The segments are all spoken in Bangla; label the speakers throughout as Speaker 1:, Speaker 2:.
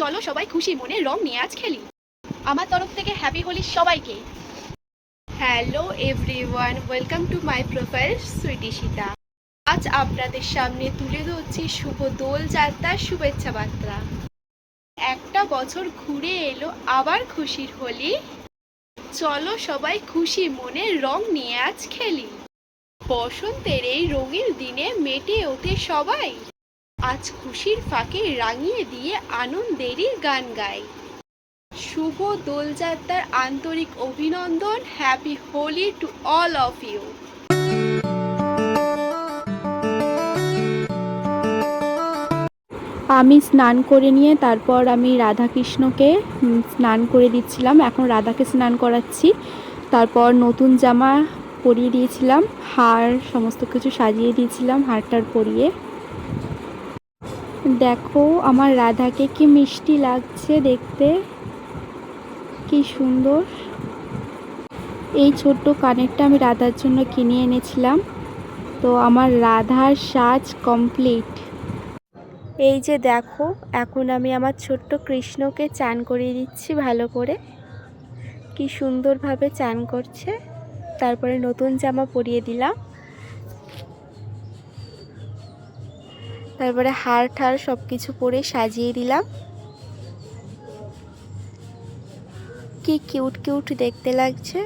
Speaker 1: চলো সবাই খুশি মনে রং নিয়ে আজ খেলি। আমার তরফ থেকে হ্যাপি হোলি সবাইকে। Hello everyone, welcome to my profile sweety Sita. আজ আপনাদের সামনে তুলে ধরছি শুভ দোল যাত্রার শুভেচ্ছা বার্তা। একটা বছর ঘুরে এলো আবার খুশির হোলি। চলো সবাই খুশি মনে রং নিয়ে আজ খেলি। বসন্তের এই রঙিন দিনে মেতে ওঠে সবাই। আজ খুশির ফাঁকে রাঙিয়ে দিয়ে আনন্দেরই গান গাই। শুভ দোলযাত্রার আন্তরিক অভিনন্দন। Happy Holi to all of you.
Speaker 2: আমি স্নান করে নিয়ে তারপর আমি রাধাকৃষ্ণকে স্নান করে দিচ্ছিলাম। এখন রাধাকে স্নান করাচ্ছি। তারপর নতুন জামা পরিয়ে দিয়েছিলাম, হার সমস্ত কিছু সাজিয়ে দিয়েছিলাম হারটার পরিয়ে। দেখো আমার রাধাকে কি মিষ্টি লাগছে দেখতে, কি সুন্দর। এই ছোট্ট কানেরটা আমি রাধার জন্য কিনে এনেছিলাম। তো আমার রাধার সাজ কমপ্লিট। এই যে দেখো, এখন আমি আমার ছোট্ট কৃষ্ণকে চান করিয়ে দিচ্ছি ভালো করে। কি সুন্দরভাবে চান করছে। তারপরে নতুন জামা পরিয়ে দিলাম। তারপরে হার ঠার সব কিছু পরে সাজিয়ে দিলাম। কি কিউট কিউট দেখতে লাগছে।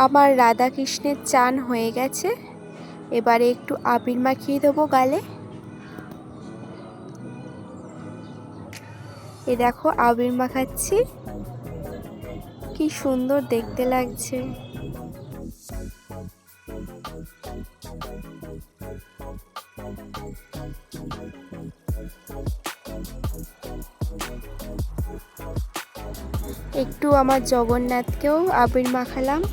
Speaker 2: আমার রাধা কৃষ্ণের চান হয়ে গেছে। এবারে একটু আবির মাখিয়ে দেবো গালে। এ দেখো আবির মাখাচ্ছি, কি সুন্দর দেখতে লাগছে। একটু আমার জগন্নাথকেও আবির মাখালাম।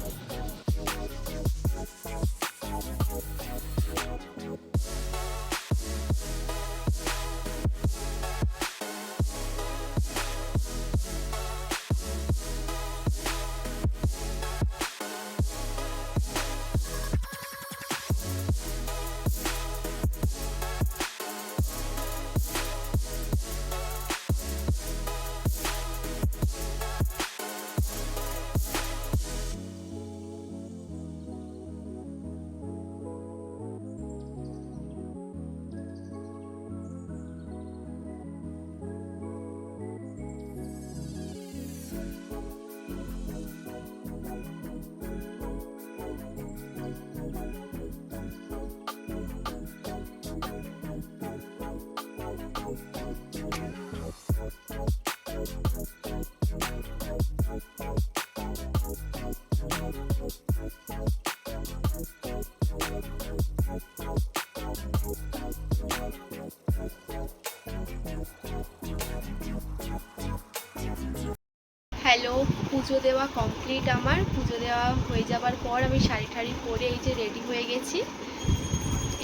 Speaker 1: হ্যালো, পুজো দেওয়া কমপ্লিট। আমার পুজো দেওয়া হয়ে যাবার পর আমি শাড়ি ঠাড়ি পরে এই যে রেডি হয়ে গেছি।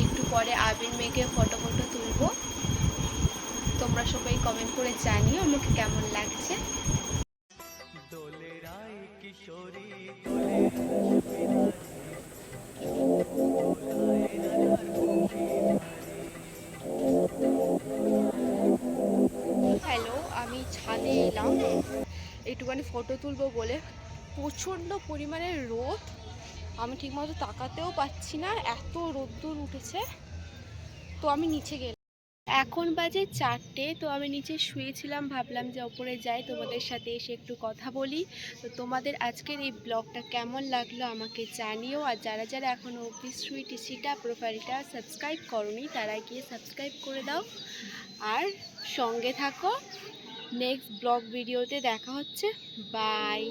Speaker 1: একটু পরে আবির মেখে ফটো তুলবো। তোমরা সবাই কমেন্ট করে জানিও আমাকে কেমন লাগছে। হ্যালো, আমি ছাদে এলাম একটুখানি ফটো তুলবো বলে। প্রচণ্ড পরিমাণে রোদ, আমি ঠিকমতো তাকাতেও পাচ্ছি না, এত রোদ্দুর উঠেছে। তো আমি নিচে গেলাম। এখন বাজে 4টে। তো আমি নিচে শুয়েছিলাম, ভাবলাম যে ওপরে যাই, তোমাদের সাথে এসে একটু কথা বলি। তো তোমাদের আজকের এই ব্লগটা কেমন লাগলো আমাকে জানিও। আর যারা যারা এখনও অবধি সুইটি সীতা প্রোফাইলটা সাবস্ক্রাইব করোনি তারা গিয়ে সাবস্ক্রাইব করে দাও আর সঙ্গে থাকো। নেক্সট ব্লগ ভিডিওতে দেখা হচ্ছে। বাই।